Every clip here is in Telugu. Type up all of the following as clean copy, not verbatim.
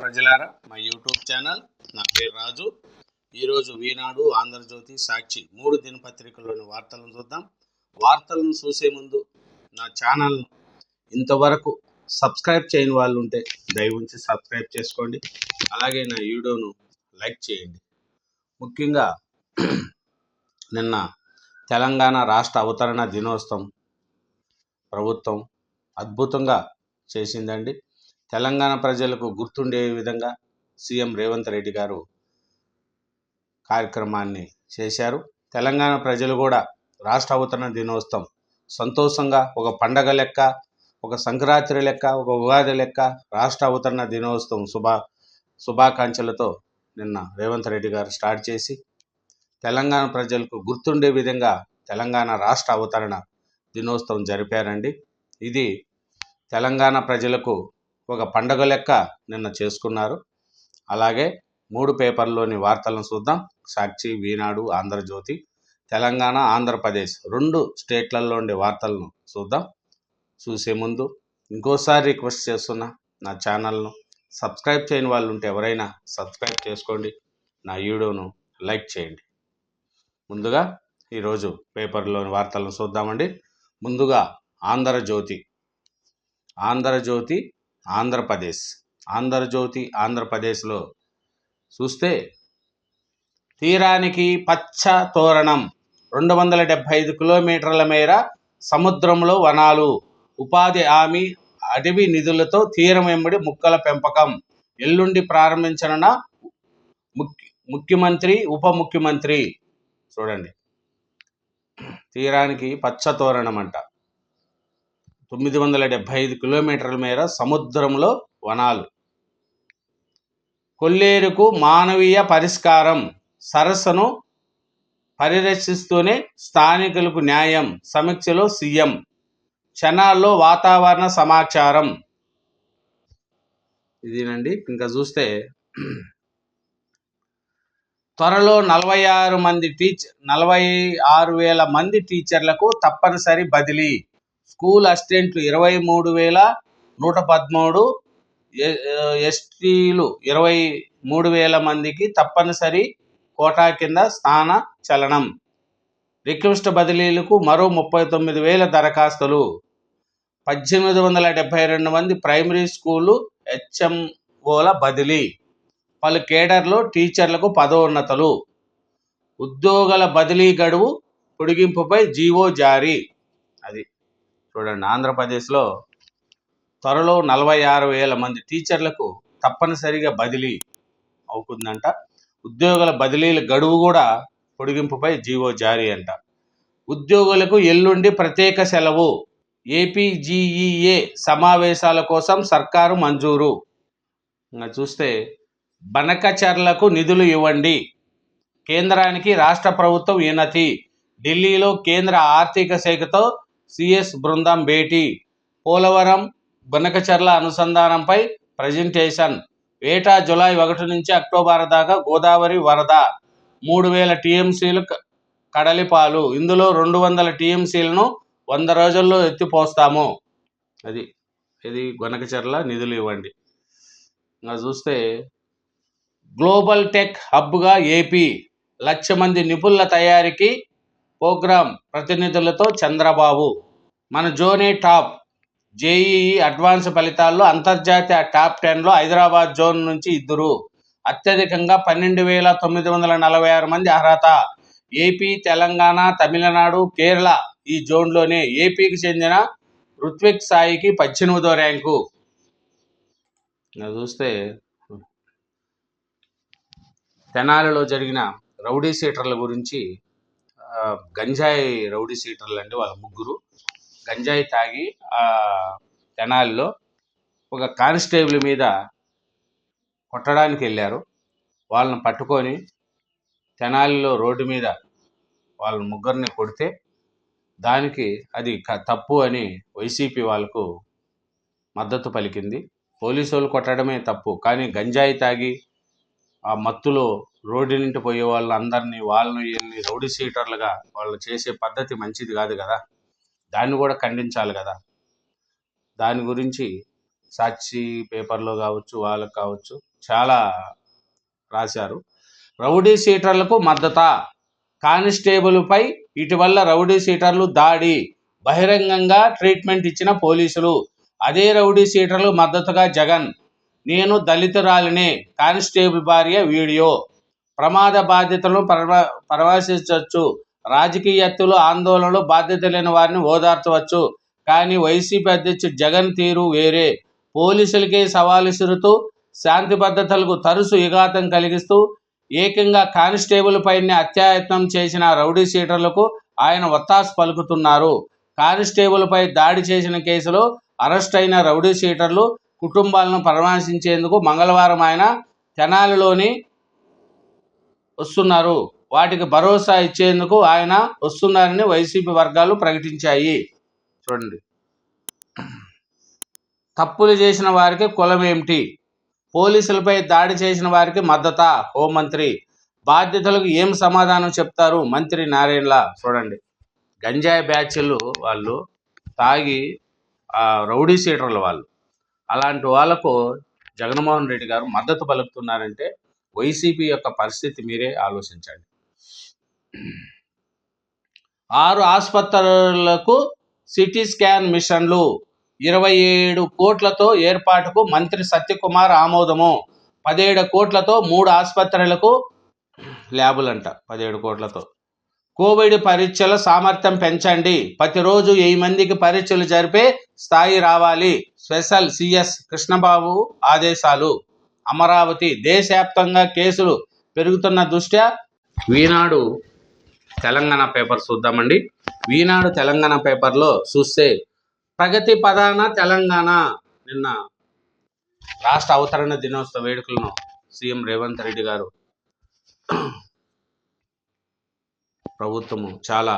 ప్రజలారా, మా యూట్యూబ్ ఛానల్, నా పేరు రాజు. ఈరోజు ఈనాడు, ఆంధ్రజ్యోతి, సాక్షి 3 దినపత్రికల్లోని వార్తలను చూద్దాం. వార్తలను చూసే ముందు నా ఛానల్ ఇంతవరకు సబ్స్క్రైబ్ చేయని వాళ్ళు ఉంటే దయవుంచి సబ్స్క్రైబ్ చేసుకోండి. అలాగే నా వీడియోను లైక్ చేయండి. ముఖ్యంగా నిన్న తెలంగాణ రాష్ట్ర అవతరణ దినోత్సవం ప్రభుత్వం అద్భుతంగా చేసిందండి. తెలంగాణ ప్రజలకు గుర్తుండే విధంగా సీఎం రేవంత్ రెడ్డి గారు కార్యక్రమాన్ని చేశారు. తెలంగాణ ప్రజలు కూడా రాష్ట్ర అవతరణ దినోత్సవం సంతోషంగా ఒక పండగ లెక్క, ఒక సంక్రాంతి లెక్క, ఒక ఉగాది లెక్క రాష్ట్ర అవతరణ దినోత్సవం శుభాకాంక్షలతో నిన్న రేవంత్ రెడ్డి గారు స్టార్ట్ చేసి తెలంగాణ ప్రజలకు గుర్తుండే విధంగా తెలంగాణ రాష్ట్ర అవతరణ దినోత్సవం జరిపారండి. ఇది తెలంగాణ ప్రజలకు ఒక పండగ లెక్క నిన్న చేసుకున్నారు. అలాగే 3 పేపర్లోని వార్తలను చూద్దాం. సాక్షి, ఈనాడు, ఆంధ్రజ్యోతి. తెలంగాణ, ఆంధ్రప్రదేశ్ 2 స్టేట్లలో ఉండే వార్తలను చూద్దాం. చూసే ముందు ఇంకోసారి రిక్వెస్ట్ చేస్తున్నా, నా ఛానల్ను సబ్స్క్రైబ్ చేయని వాళ్ళు ఉంటే ఎవరైనా సబ్స్క్రైబ్ చేసుకోండి, నా వీడియోను లైక్ చేయండి. ముందుగా ఈరోజు పేపర్లోని వార్తలను చూద్దామండి. ముందుగా ఆంధ్రజ్యోతి, ఆంధ్రప్రదేశ్లో చూస్తే తీరానికి పచ్చ తోరణం, 275 కిలోమీటర్ల మేర సముద్రంలో వనాలు, ఉపాధి హామీ అటవీ నిధులతో తీరం వెంబడి ముక్కల పెంపకం ఎల్లుండి ప్రారంభించనున్న ముఖ్యమంత్రి, ఉప ముఖ్యమంత్రి. చూడండి, తీరానికి పచ్చ తోరణం అంట, 975 కిలోమీటర్ల మేర సముద్రంలో వనాలు, కొల్లేరుకు మానవీయ పరిష్కారం, సరస్సును పరిరక్షిస్తూనే స్థానికులకు న్యాయం, సమీక్షలో సీఎం, క్షణాల్లో వాతావరణ సమాచారం. ఇదేనండి. ఇంకా చూస్తే త్వరలో 46,000 మంది టీచర్లకు తప్పనిసరి బదిలీ, స్కూల్ అసిస్టెంట్లు 23,113, ఎస్టీలు 23,000 మందికి తప్పనిసరి కోటా కింద స్థాన చలనం, రిక్వెస్ట్ బదిలీలకు మరో 39,000 దరఖాస్తులు, 1,872 మంది ప్రైమరీ స్కూలు హెచ్ఎంఓల బదిలీ, పలు కేడర్లో టీచర్లకు పదోన్నతులు, ఉద్యోగుల బదిలీ గడువు పొడిగింపుపై జీవో జారీ. అది చూడండి, ఆంధ్రప్రదేశ్లో త్వరలో 46,000 మంది టీచర్లకు తప్పనిసరిగా బదిలీ అవుతుందంట. ఉద్యోగుల బదిలీల గడువు కూడా పొడిగింపుపై జీవో జారీ అంట. ఉద్యోగులకు ఎల్లుండి ప్రత్యేక సెలవు, ఏపీజీఈఏ సమావేశాల కోసం సర్కారు మంజూరు. ఇంకా చూస్తే బనకచర్లకు నిధులు ఇవ్వండి, కేంద్రానికి రాష్ట్ర ప్రభుత్వం వినతి, ఢిల్లీలో కేంద్ర ఆర్థిక శాఖతో సిఎస్ బృందం భేటీ, పోలవరం బనకచర్ల అనుసంధానంపై ప్రజెంటేషన్, ఏటా జూలై 1 నుంచి అక్టోబర్ దాకా గోదావరి వరద, 3,000 టీఎంసీలు కడలిపాలు, ఇందులో 200 టీఎంసీలను 100 రోజుల్లో ఎత్తిపోస్తాము. ఇది బనకచర్ల నిధులు ఇవ్వండి. ఇంకా చూస్తే గ్లోబల్ టెక్ హబ్గా ఏపీ, 1,00,000 మంది నిపుణుల తయారీకి ప్రోగ్రాం ప్రతినిధులతో చంద్రబాబు, మన జోనే టాప్, జేఈఈ అడ్వాన్స్ ఫలితాల్లో అంతర్జాతీయ టాప్ 10లో హైదరాబాద్ జోన్ నుంచి 2, అత్యధికంగా 12,946 మంది అర్హత, ఏపీ, తెలంగాణ, తమిళనాడు, కేరళ ఈ జోన్లోనే. ఏపీకి చెందిన రుత్విక్ సాయికి 18వ ర్యాంకు. చూస్తే తెనాలిలో జరిగిన రౌడీ షీటర్ల గురించి, గంజాయి రౌడీ షీటర్లు అండి, వాళ్ళ 3 గంజాయి తాగి తెనాలిలో ఒక కానిస్టేబుల్ మీద కొట్టడానికి వెళ్ళారు. వాళ్ళని పట్టుకొని తెనాలిలో రోడ్డు మీద వాళ్ళ 3 కొడితే దానికి అది తప్పు అని వైసీపీ వాళ్ళకు మద్దతు పలికింది. పోలీసు వాళ్ళు కొట్టడమే తప్పు, కానీ గంజాయి తాగి ఆ మత్తులో రోడ్డు నుండి పోయే వాళ్ళందరినీ వీళ్ళని రౌడీ షీటర్లుగా వాళ్ళు చేసే పద్ధతి మంచిది కాదు కదా, దాన్ని కూడా ఖండించాలి కదా. దాని గురించి సాక్షి పేపర్లో కావచ్చు, వాళ్ళకు కావచ్చు చాలా రాశారు. రౌడీ షీటర్లకు మద్దత, కానిస్టేబుల్పై ఇటీవల రౌడీ షీటర్లు దాడి, బహిరంగంగా ట్రీట్మెంట్ ఇచ్చిన పోలీసులు. అదే రౌడీ షీటర్లు మద్దతుగా జగన్, నేను దళితురాలినే, కానిస్టేబుల్ భార్య వీడియో. ప్రమాద బాధ్యతలను పరామర్శించవచ్చు, రాజకీయత్తులు ఆందోళనలు బాధ్యత లేని వారిని ఓదార్చవచ్చు, కానీ వైసీపీ అధ్యక్షుడు జగన్ తీరు వేరే. పోలీసులకే సవాలు విసురుతూ, శాంతి భద్రతలకు తరచు విఘాతం కలిగిస్తూ, ఏకంగా కానిస్టేబుల్ పైనే అత్యాయత్నం చేసిన రౌడీ షీటర్లకు ఆయన ఒత్తాసు పలుకుతున్నారు. కానిస్టేబుల్ పై దాడి చేసిన కేసులో అరెస్ట్ అయిన రౌడీ షీటర్లు కుటుంబాలను పరామర్శించేందుకు మంగళవారం ఆయన తెనాలిలోని వస్తున్నారు. వాటికి భరోసా ఇచ్చేందుకు ఆయన వస్తున్నారని వైసీపీ వర్గాలు ప్రకటించాయి. చూడండి, తప్పులు చేసిన వారికి కులం ఏమిటి? పోలీసులపై దాడి చేసిన వారికి మద్దత, హోంమంత్రి. బాధ్యతలకు ఏం సమాధానం చెప్తారు మంత్రి నారాయణల? చూడండి, గంజాయి బ్యాచ్లు వాళ్ళు తాగి రౌడీ షీటర్లు వాళ్ళు, అలాంటి వాళ్ళకు జగన్మోహన్ రెడ్డి గారు మద్దతు పలుకుతున్నారంటే వైసీపీ యొక్క పరిస్థితి మీరే ఆలోచించండి. 6 ఆసుపత్రులకు సిటీ స్కాన్ మిషన్లు, 27 కోట్లతో ఏర్పాటుకు మంత్రి సత్యకుమార్ ఆమోదము. 17 కోట్లతో 3 ఆసుపత్రులకు ల్యాబులంట. 17 కోట్లతో కోవిడ్ పరీక్షల సామర్థ్యం పెంచండి, ప్రతిరోజు 1000 మందికి పరీక్షలు జరిపే స్థాయి రావాలి, స్పెషల్ సిఎస్ కృష్ణబాబు ఆదేశాలు. అమరావతి, దేశవ్యాప్తంగా కేసులు పెరుగుతున్న దృష్ట్యా ఈనాడు తెలంగాణ పేపర్ చూద్దామండి. ఈనాడు తెలంగాణ పేపర్లో చూస్తే ప్రగతి పదాన తెలంగాణ, నిన్న రాష్ట్ర అవతరణ దినోత్సవ వేడుకలను సీఎం రేవంత్ రెడ్డి గారు ప్రభుత్వము చాలా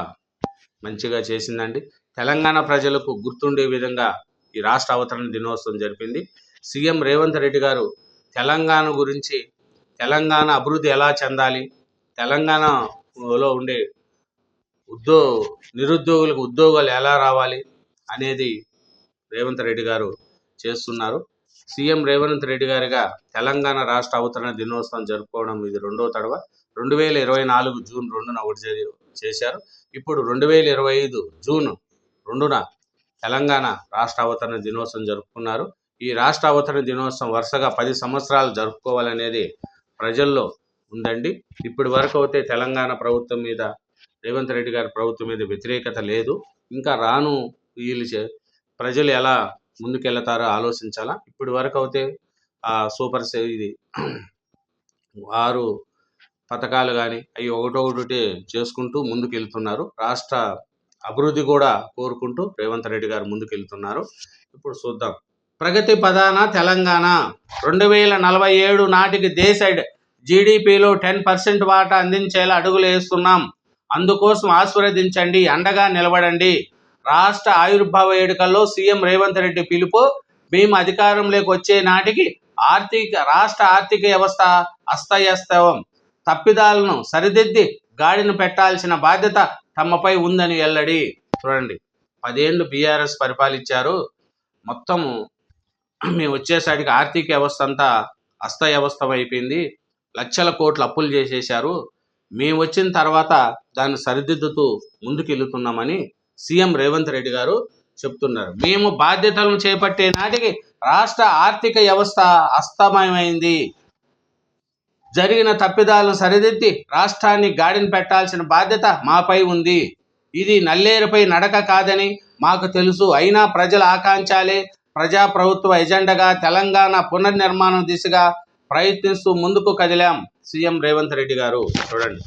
మంచిగా చేసిందండి. తెలంగాణ ప్రజలకు గుర్తుండే విధంగా ఈ రాష్ట్ర అవతరణ దినోత్సవం జరిపింది. సీఎం రేవంత్ రెడ్డి గారు తెలంగాణ గురించి, తెలంగాణ అభివృద్ధి ఎలా చెందాలి, తెలంగాణలో ఉండే నిరుద్యోగులకు ఉద్యోగాలు ఎలా రావాలి అనేది రేవంత్ రెడ్డి గారు చేస్తున్నారు. సీఎం రేవంత్ రెడ్డి గారిగా తెలంగాణ రాష్ట్ర అవతరణ దినోత్సవం జరుపుకోవడం ఇది 2వ తడవ. 2024 జూన్ 2న ఒకటి చేశారు. ఇప్పుడు 2025 జూన్ 2న తెలంగాణ రాష్ట్ర అవతరణ దినోత్సవం జరుపుకున్నారు. ఈ రాష్ట్ర అవతరణ దినోత్సవం వరుసగా 10 సంవత్సరాలు జరుపుకోవాలనేది ప్రజల్లో ఉందండి. ఇప్పటి వరకు అయితే తెలంగాణ ప్రభుత్వం మీద, రేవంత్ రెడ్డి గారి ప్రభుత్వం మీద వ్యతిరేకత లేదు. ఇంకా రాను వీళ్ళు ప్రజలు ఎలా ముందుకెళ్తారో ఆలోచించాలా. ఇప్పటి వరకు అయితే సూపర్ ఇది 6 పథకాలు కానీ అవి ఒకటొకటి చేసుకుంటూ ముందుకెళ్తున్నారు. రాష్ట్ర అభివృద్ధి కూడా కోరుకుంటూ రేవంత్ రెడ్డి గారు ముందుకెళ్తున్నారు. ఇప్పుడు చూద్దాం. ప్రగతి పదాన తెలంగాణ, 2047 నాటికి దేశ జీడిపిలో 10% వాటా అందించేలా అడుగులు వేస్తున్నాం, అందుకోసం ఆశీర్వదించండి, అండగా నిలబడండి. రాష్ట్ర ఆవిర్భావ వేడుకల్లో సీఎం రేవంత్ రెడ్డి పిలుపు. మేము అధికారంలోకి వచ్చే నాటికి రాష్ట్ర ఆర్థిక వ్యవస్థ అస్తవ్యస్తం, తప్పిదాలను సరిదిద్ది గాడిని పెట్టాల్సిన బాధ్యత తమపై ఉందని వెల్లడి. చూడండి, 10 ఏళ్ళు బీఆర్ఎస్ పరిపాలించారు. మొత్తము మేము వచ్చేసరికి ఆర్థిక వ్యవస్థ అంతా అస్తవ్యవస్థం అయిపోయింది, లక్షల కోట్ల అప్పులు చేసేశారు. మేము వచ్చిన తర్వాత దాన్ని సరిదిద్దుతూ ముందుకెళ్తున్నామని సీఎం రేవంత్ రెడ్డి గారు చెప్తున్నారు. మేము బాధ్యతలను చేపట్టే నాటికి రాష్ట్ర ఆర్థిక వ్యవస్థ అస్తమయమైంది, జరిగిన తప్పిదాలను సరిదిద్ది రాష్ట్రాన్ని గాడిని పెట్టాల్సిన బాధ్యత మాపై ఉంది. ఇది నల్లేరుపై నడక కాదని మాకు తెలుసు. అయినా ప్రజల ఆకాంక్షలే ప్రజాప్రభుత్వ ఎజెండాగా తెలంగాణ పునర్నిర్మాణం దిశగా ప్రయత్నిస్తూ ముందుకు కదిలాం. సీఎం రేవంత్ రెడ్డి గారు. చూడండి,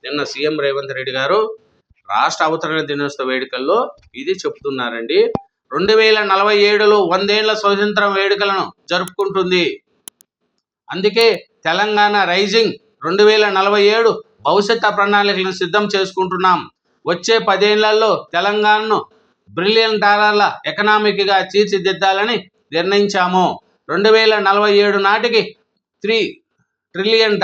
నిన్న సీఎం రేవంత్ రెడ్డి గారు రాష్ట్ర అవతరణ దినోత్సవ వేడుకల్లో ఇది చెప్తున్నారండి. 2047లో 100 ఏళ్ల స్వతంత్రం వేడుకలను జరుపుకుంటుంది. అందుకే తెలంగాణ రైజింగ్ 2047 భవిష్యత్ ప్రణాళికలను సిద్ధం చేసుకుంటున్నాం. వచ్చే 10 ఏళ్లలో తెలంగాణను $1 బిలియన్ ఎకనామిక్గా తీర్చిదిద్దాలని నిర్ణయించాము. 2047 నాటికి $3 ట్రిలియన్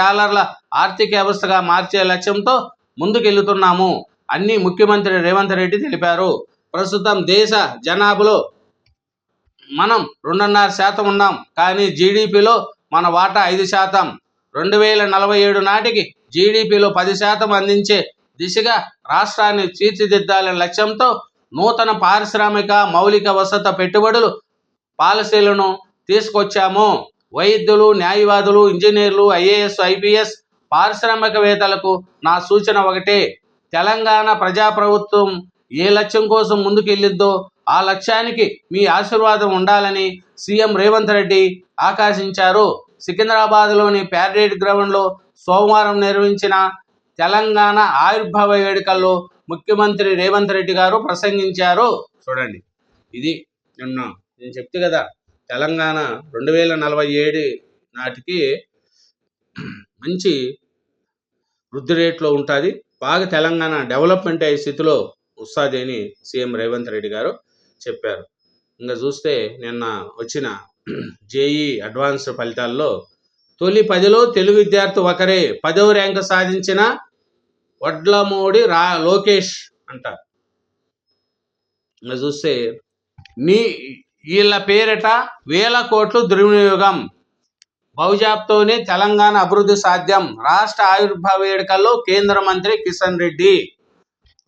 ఆర్థిక వ్యవస్థగా మార్చే లక్ష్యంతో ముందుకెళ్తున్నాము అని ముఖ్యమంత్రి రేవంత్ రెడ్డి తెలిపారు. ప్రస్తుతం దేశ జనాభాలో మనం 2.5% ఉన్నాం, కానీ జీడిపిలో మన వాటా 5%. 2047 నాటికి జీడిపిలో 10% అందించే దిశగా రాష్ట్రాన్ని తీర్చిదిద్దాలనే లక్ష్యంతో నూతన పారిశ్రామిక మౌలిక వసతి పెట్టుబడులు పాలసీలను తీసుకొచ్చాము. వైద్యులు, న్యాయవాదులు, ఇంజనీర్లు, ఐఏఎస్, ఐపీఎస్, పారిశ్రామికవేత్తలకు నా సూచన ఒకటే: తెలంగాణ ప్రజాప్రభుత్వం ఏ లక్ష్యం కోసం ముందుకెళ్ళిందో ఆ లక్ష్యానికి మీ ఆశీర్వాదం ఉండాలని సీఎం రేవంత్ రెడ్డి ఆకాంక్షించారు. సికింద్రాబాద్లోని ప్యారేడ్ గ్రౌండ్లో సోమవారం నిర్వహించిన తెలంగాణ ఆవిర్భావ వేడుకల్లో ముఖ్యమంత్రి రేవంత్ రెడ్డి గారు ప్రసంగించారు. చూడండి, ఇది నిన్న నేను చెప్తే కదా, తెలంగాణ 2047 నాటికి మంచి వృద్ధి రేట్లో ఉంటుంది, బాగా తెలంగాణ డెవలప్మెంట్ అయ్యే స్థితిలో వస్తుంది అని సీఎం రేవంత్ రెడ్డి గారు చెప్పారు. ఇంకా చూస్తే నిన్న వచ్చిన జేఈ అడ్వాన్స్ ఫలితాల్లో తొలి 10లో తెలుగు విద్యార్థి ఒకరే 10వ ర్యాంకు సాధించిన వడ్లమూడి లోకేష్ అంట. ఇంకా చూస్తే వీళ్ళ పేరిట వేల కోట్లు దుర్వినియోగం, బహుజాబ్తోనే తెలంగాణ అభివృద్ధి సాధ్యం. రాష్ట్ర ఆవిర్భావ వేడుకల్లో కేంద్ర మంత్రి కిషన్ రెడ్డి.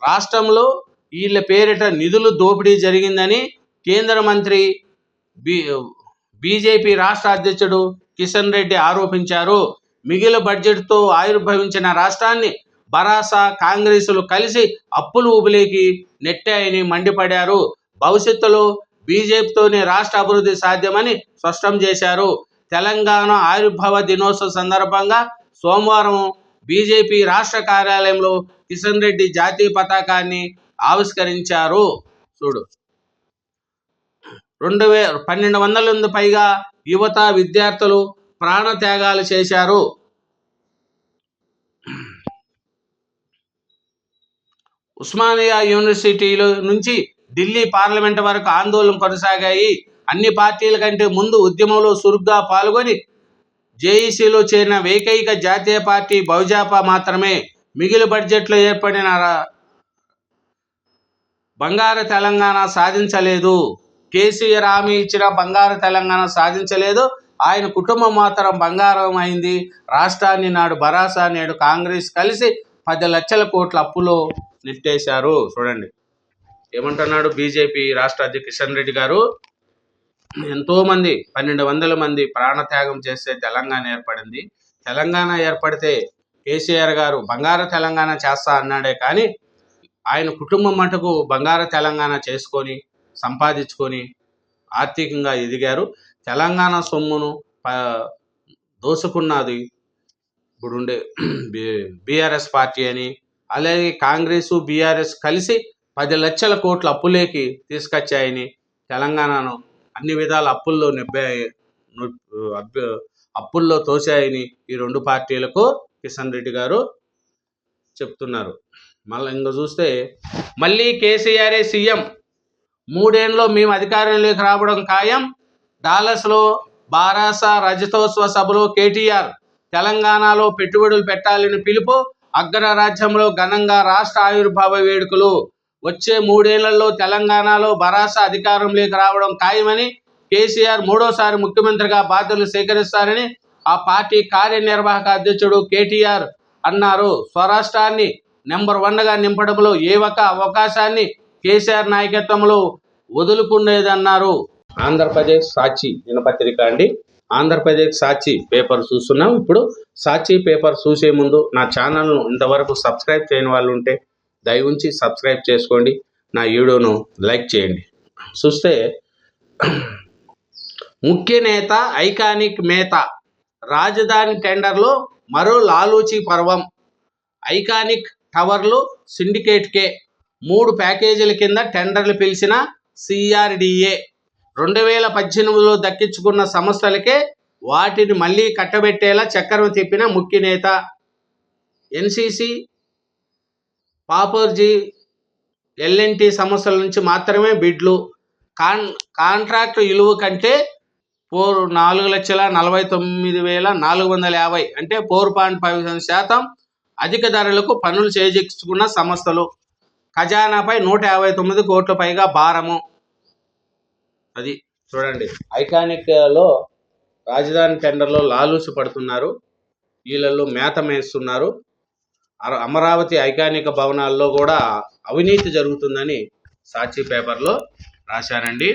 రాష్ట్రంలో వీళ్ళ పేరిట నిధులు దోపిడీ జరిగిందని కేంద్ర మంత్రి బీజేపీ రాష్ట్ర అధ్యక్షుడు కిషన్ రెడ్డి ఆరోపించారు. మిగిలిన బడ్జెట్తో ఆవిర్భవించిన రాష్ట్రాన్ని బరాసా, కాంగ్రెసులు కలిసి అప్పులు ఊబిలోకి నెట్టాయని మండిపడ్డారు. భవిష్యత్తులో బీజేపీతోనే రాష్ట్ర అభివృద్ధి సాధ్యమని స్పష్టం చేశారు. తెలంగాణ ఆవిర్భావ దినోత్సవం సందర్భంగా సోమవారం బీజేపీ రాష్ట్ర కార్యాలయంలో కిషన్ రెడ్డి జాతీయ పతాకాన్ని ఆవిష్కరించారు. చూడు, 1200 పైగా యువత, విద్యార్థులు ప్రాణత్యాగాలు చేశారు. ఉస్మానియా యూనివర్సిటీలో నుంచి ఢిల్లీ పార్లమెంట్ వరకు ఆందోళన కొనసాగాయి. అన్ని పార్టీల కంటే ముందు ఉద్యమంలో చురుగ్గా పాల్గొని జేఏసీలో చేరిన ఏకైక జాతీయ పార్టీ బహుజాపా మాత్రమే. మిగిలిన బడ్జెట్లో ఏర్పడిన బంగారు తెలంగాణ సాధించలేదు. కేసీఆర్ హామీ ఇచ్చిన బంగారు తెలంగాణ సాధించలేదు. ఆయన కుటుంబం మాత్రం బంగారం అయింది. రాష్ట్రాన్ని నాడు బరాసా, నేడు కాంగ్రెస్ కలిసి 10 లక్షల కోట్ల అప్పులో నెట్టేశారు. చూడండి ఏమంటున్నాడు బీజేపీ రాష్ట్ర అధ్యక్షుడు కిషన్ రెడ్డి గారు. ఎంతోమంది 1200 మంది ప్రాణత్యాగం చేస్తే తెలంగాణ ఏర్పడింది. తెలంగాణ ఏర్పడితే కేసీఆర్ గారు బంగారు తెలంగాణ చేస్తా అన్నాడే కానీ ఆయన కుటుంబం మటుకు బంగారు తెలంగాణ చేసుకొని సంపాదించుకొని ఆర్థికంగా ఎదిగారు. తెలంగాణ సొమ్మును దోసుకున్నది ఇప్పుడుండే బీఆర్ఎస్ పార్టీ అని, అలాగే కాంగ్రెసు, బీఆర్ఎస్ కలిసి 10 లక్షల కోట్ల అప్పులేకి తీసుకొచ్చాయని, తెలంగాణను అన్ని విధాల అప్పుల్లో తోసాయని ఈ 2 పార్టీలకు కిషన్ రెడ్డి గారు చెప్తున్నారు. మళ్ళీ ఇంకా చూస్తే మళ్ళీ కేసీఆరే సీఎం, 3 ఏళ్ళలో మేము అధికారంలోకి రావడం ఖాయం. డాలస్లో బారాసా రజతోత్సవ సభలో కేటీఆర్ తెలంగాణలో పెట్టుబడులు పెట్టాలని పిలుపు. అగ్రరాజ్యంలో ఘనంగా రాష్ట్ర ఆవిర్భావ వేడుకలు. వచ్చే 3 ఏళ్లలో తెలంగాణలో బరాసా అధికారంలోకి రావడం ఖాయమని, కేసీఆర్ 3వసారి ముఖ్యమంత్రిగా బాధ్యతలు స్వీకరిస్తారని ఆ పార్టీ కార్యనిర్వాహక అధ్యక్షుడు కేటీఆర్ అన్నారు. స్వరాష్ట్రాన్ని నెంబర్ 1గా నింపడంలో ఏ ఒక్క అవకాశాన్ని కేసీఆర్ నాయకత్వంలో వదులుకునేదన్నారు. ఆంధ్రప్రదేశ్ సాక్షి దినపత్రిక అండి. ఆంధ్రప్రదేశ్ సాక్షి పేపర్ చూస్తున్నాం. ఇప్పుడు సాక్షి పేపర్ చూసే ముందు నా ఛానల్ను ఇంతవరకు సబ్స్క్రైబ్ చేయని వాళ్ళు ఉంటే దయవుంచి సబ్స్క్రైబ్ చేసుకోండి, నా వీడియోను లైక్ చేయండి. చూస్తే ముఖ్య నేత ఐకానిక్ మేత, రాజధాని టెండర్లో మరో లాలూచీ పర్వం. ఐకానిక్ టవర్లు సిండికేట్కే 3 ప్యాకేజీల కింద టెండర్లు పిలిచిన సిఆర్డీఏ 2018లో దక్కించుకున్న సంస్థలకే వాటిని మళ్ళీ కట్టబెట్టేలా చక్రం తిప్పిన ముఖ్య నేత. ఎన్సీసీ, పాపర్జీ, ఎల్ఎన్టీ సంస్థల నుంచి మాత్రమే బిడ్లు. కాంట్రాక్ట్ విలువ కంటే 4,49,450 అంటే 4.5% అధిక ధరలకు పనులు చేజిక్చుకున్న సంస్థలు. ఖజానాపై 159 కోట్ల పైగా భారము. అది చూడండి, ఐకానిక్లో రాజధాని టెండర్లో లాలూచి పడుతున్నారు, వీళ్ళల్లో మేత మేస్తున్నారు. అమరావతి ఐకానిక భవనాల్లో కూడా అవినీతి జరుగుతుందని సాక్షి పేపర్లో రాశారండి.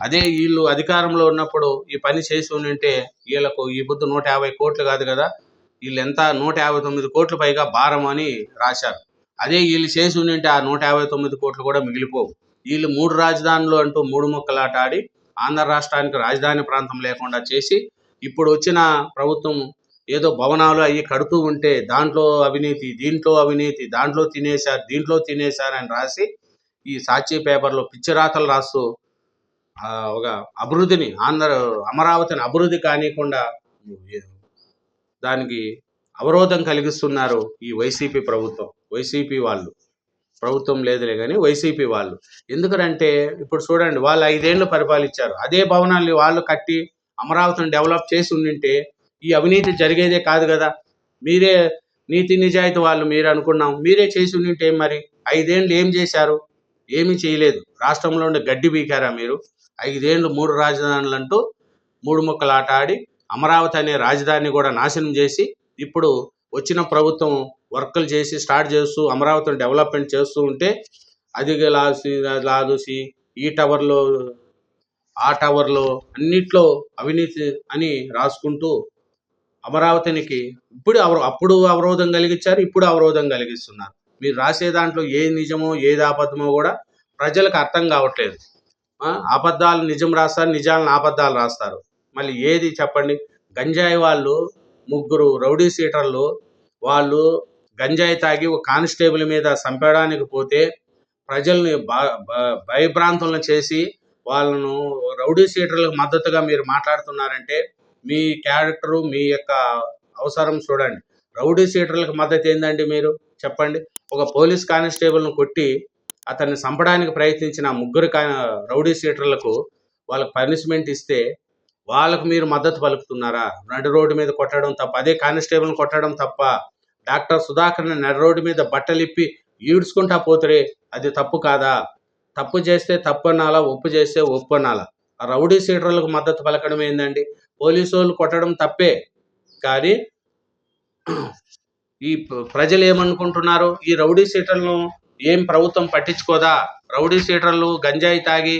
అదే వీళ్ళు అధికారంలో ఉన్నప్పుడు ఈ పని చేసి ఉంటే వీళ్ళకు ఈ పొద్దు 150 కోట్లు కాదు కదా, వీళ్ళు ఎంత 159 కోట్లు పైగా భారం అని రాశారు. అదే వీళ్ళు చేసి ఉంటే ఆ 159 కోట్లు కూడా మిగిలిపోవు. వీళ్ళు 3 రాజధానులు అంటూ 3 ముక్కలాట ఆడి ఆంధ్ర రాష్ట్రానికి రాజధాని ప్రాంతం లేకుండా చేసి ఇప్పుడు వచ్చిన ప్రభుత్వం ఏదో భవనాలు అవి కడుతూ ఉంటే దాంట్లో అవినీతి, దీంట్లో అవినీతి, దాంట్లో తినేశారు, దీంట్లో తినేశారు అని రాసి ఈ సాక్షి పేపర్లో పిచ్చి రాతలు రాస్తూ ఒక అభివృద్ధిని అమరావతిని అభివృద్ధి కానికుండా దానికి అవరోధం కలిగిస్తున్నారు ఈ వైసీపీ ప్రభుత్వం. వైసీపీ వాళ్ళు, ప్రభుత్వం లేదులే కానీ వైసీపీ వాళ్ళు. ఎందుకంటే ఇప్పుడు చూడండి, వాళ్ళు 5 ఏళ్ళు పరిపాలించారు. అదే భవనాలు వాళ్ళు కట్టి అమరావతిని డెవలప్ చేసి ఉండింటే ఈ అవినీతి జరిగేదే కాదు కదా. మీరే నీతి నిజాయితీ వాళ్ళు మీరు అనుకున్నాం, మీరే చేసి ఉండింటే మరి 5 ఏళ్ళు ఏం చేశారు? ఏమీ చేయలేదు. రాష్ట్రంలో ఉండే గడ్డి బీకారా మీరు? 5 ఏళ్ళు 3 రాజధానులు అంటూ 3 ముక్కలాట ఆడి అమరావతి అనే రాజధానిని కూడా నాశనం చేసి ఇప్పుడు వచ్చిన ప్రభుత్వం వర్కులు చేసి స్టార్ట్ చేస్తూ అమరావతిని డెవలప్మెంట్ చేస్తూ ఉంటే అది లాదూసి ఈ టవర్లో ఆ టవర్లో అన్నిట్లో అవినీతి అని రాసుకుంటూ అమరావతికి అప్పుడు అవరోధం కలిగించారు, ఇప్పుడు అవరోధం కలిగిస్తున్నారు. మీరు రాసే దాంట్లో ఏది నిజమో ఏది అబద్ధమో కూడా ప్రజలకు అర్థం కావట్లేదు. అబద్ధాలు నిజం రాస్తారు, నిజాలను అబద్ధాలు రాస్తారు. మళ్ళీ ఏది చెప్పండి? గంజాయి వాళ్ళు 3 రౌడీ సీటర్లు వాళ్ళు గంజాయి తాగి ఒక కానిస్టేబుల్ మీద చంపడానికి పోతే ప్రజల్ని భయభ్రాంతులను చేసి వాళ్ళను రౌడీ సీటర్లకు మద్దతుగా మీరు మాట్లాడుతున్నారంటే మీ క్యారెక్టరు, మీ యొక్క అవసరం చూడండి. రౌడీ సీటర్లకు మద్దతు ఏందండి మీరు చెప్పండి? ఒక పోలీస్ కానిస్టేబుల్ను కొట్టి అతన్ని చంపడానికి ప్రయత్నించిన 3 రౌడీ సీటర్లకు వాళ్ళకు పనిష్మెంట్ ఇస్తే వాళ్ళకు మీరు మద్దతు పలుకుతున్నారా? నడి రోడ్డు మీద కొట్టడం తప్ప, అదే కానిస్టేబుల్ని కొట్టడం తప్ప, డాక్టర్ సుధాకర్ని నడి రోడ్డు మీద బట్టలిప్పి ఈడ్చుకుంటా పోతురే అది తప్పు కాదా? తప్పు చేస్తే తప్పు అనాలా, ఒప్పు చేస్తే ఒప్పు అనాలా? ఆ రౌడీ సీటర్లకు మద్దతు పలకడం ఏందండి? పోలీసు వాళ్ళు కొట్టడం తప్పే, కానీ ఈ ప్రజలు ఏమనుకుంటున్నారు? ఈ రౌడీ సీటర్లను ఏం ప్రభుత్వం పట్టించుకోదా? రౌడీ సీటర్లు గంజాయి తాగి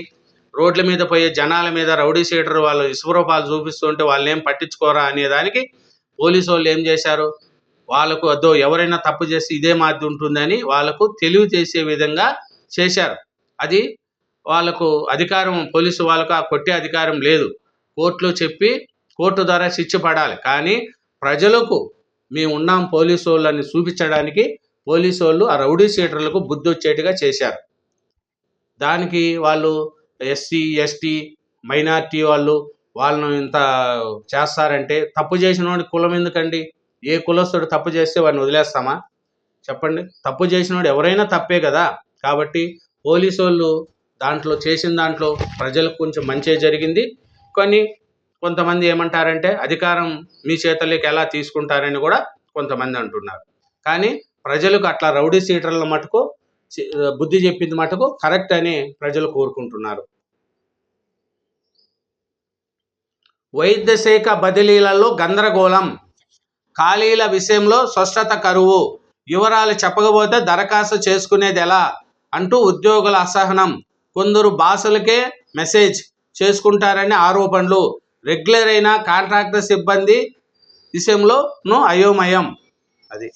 రోడ్ల మీద పోయే జనాల మీద రౌడీ సీటర్ వాళ్ళు విశ్వరూపాలు చూపిస్తుంటే వాళ్ళని ఏం పట్టించుకోరా అనేదానికి పోలీసు వాళ్ళు ఏం చేశారు? వాళ్ళకు అదో ఎవరైనా తప్పు చేసి ఇదే మాది ఉంటుందని వాళ్ళకు తెలివి చేసే విధంగా చేశారు. అది వాళ్ళకు అధికారం, పోలీసు వాళ్ళకు ఆ కొట్టే అధికారం లేదు. కోర్టులో చెప్పి కోర్టు ద్వారా శిక్ష పడాలి. కానీ ప్రజలకు మేము ఉన్నాం పోలీసు వాళ్ళని చూపించడానికి పోలీసు వాళ్ళు ఆ రౌడీ సీటర్లకు బుద్ధి వచ్చేట్టుగా చేశారు. దానికి వాళ్ళు ఎస్సీ, ఎస్టీ, మైనార్టీ వాళ్ళను ఇంత చేస్తారంటే తప్పు చేసిన వాడి కులం ఎందుకండి? ఏ కులస్తుడు తప్పు చేస్తే వాడిని వదిలేస్తామా చెప్పండి? తప్పు చేసినవాడు ఎవరైనా తప్పే కదా. కాబట్టి పోలీసు వాళ్ళు దాంట్లో చేసిన దాంట్లో ప్రజలకు కొంచెం మంచి జరిగింది. కానీ కొంతమంది ఏమంటారంటే అధికారం మీ చేతుల్లోకి ఎలా తీసుకుంటారని కూడా కొంతమంది అంటున్నారు. కానీ ప్రజలకు అట్లా రౌడీ సీటర్ల మటుకు బుద్ధి చెప్పింది మటుకు కరెక్ట్ అని ప్రజలు కోరుకుంటున్నారు. వైద్య శాఖ బదిలీలలో గందరగోళం, ఖాళీల విషయంలో స్పష్టత కరువు, వివరాలు చెప్పకపోతే దరఖాస్తు చేసుకునేది ఎలా అంటూ ఉద్యోగుల అసహనం, కొందరు బాసులకే మెసేజ్ చేసుకుంటారని ఆరోపణలు, రెగ్యులర్ అయిన కాంట్రాక్టర్ సిబ్బంది విషయంలోనూ అయోమయం. అది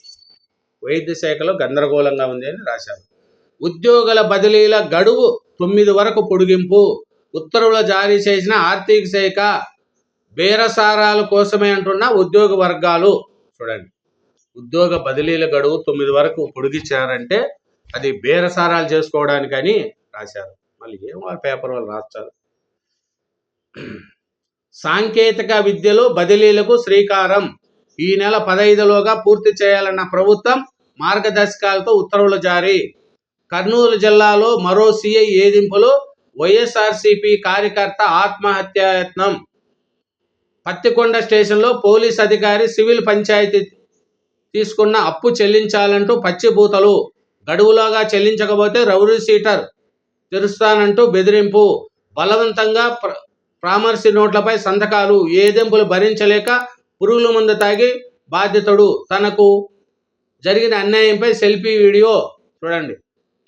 వైద్య శాఖలో గందరగోళంగా ఉంది అని రాశారు. ఉద్యోగుల బదిలీల గడువు 9 వరకు పొడిగింపు, ఉత్తర్వులు జారీ చేసిన ఆర్థిక శాఖ. బేరసారాల కోసమే అంటున్న ఉద్యోగ వర్గాలు. చూడండి, ఉద్యోగ బదిలీల గడువు 9 వరకు పొడిగించారంటే అది బేరసారాలు చేసుకోవడానికని రాశారు. మళ్ళీ ఏం పేపర్ వాళ్ళు రాస్తారు. సాంకేతిక విద్యలో బదిలీలకు శ్రీకారం, ఈ నెల 15లోగా పూర్తి చేయాలన్న ప్రభుత్వం మార్గదర్శకాలతో ఉత్తర్వులు జారీ. కర్నూలు జిల్లాలో మరో సిఐ ఏదింపులు, వైఎస్ఆర్సీపీ కార్యకర్త ఆత్మహత్యాయత్నం. పత్తికొండ స్టేషన్లో పోలీస్ అధికారి సివిల్ పంచాయతీ తీసుకున్న అప్పు చెల్లించాలంటూ పచ్చిబూతలు, గడువులోగా చెల్లించకపోతే రౌడీ సీటర్ తెరుస్తానంటూ బెదిరింపు, బలవంతంగా ప్రామర్శి నోట్లపై సంతకాలు. ఏదెంపులు భరించలేక పురుగుల మందు తాగి బాధితుడు. తనకు జరిగిన అన్యాయంపై సెల్ఫీ వీడియో. చూడండి,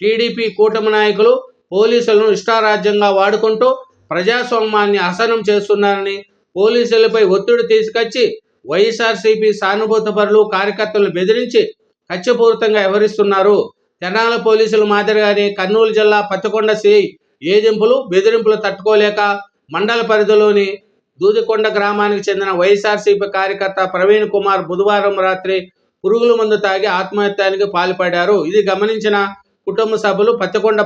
టీడీపీ కూటమి నాయకులు పోలీసులను ఇష్టారాజ్యంగా వాడుకుంటూ ప్రజాస్వామ్యాన్ని హసనం చేస్తున్నారని, పోలీసులపై ఒత్తిడి తీసుకొచ్చి వైఎస్ఆర్సీపీ సానుభూతిపరులు కార్యకర్తలను బెదిరించి కక్షపూరితంగా వ్యవహరిస్తున్నారు. తెనాలి పోలీసుల మాదిరిగానే కర్నూలు జిల్లా పత్తికొండ సిఐ ఏదింపులు బెదిరింపులు తట్టుకోలేక మండల పరిధిలోని దూదికొండ గ్రామానికి చెందిన వైఎస్ఆర్సీపీ కార్యకర్త ప్రవీణ్ కుమార్ బుధవారం రాత్రి పురుగుల మందు తాగి ఆత్మహత్యానికి పాల్పడ్డారు. ఇది గమనించిన కుటుంబ సభ్యులు పత్తికొండ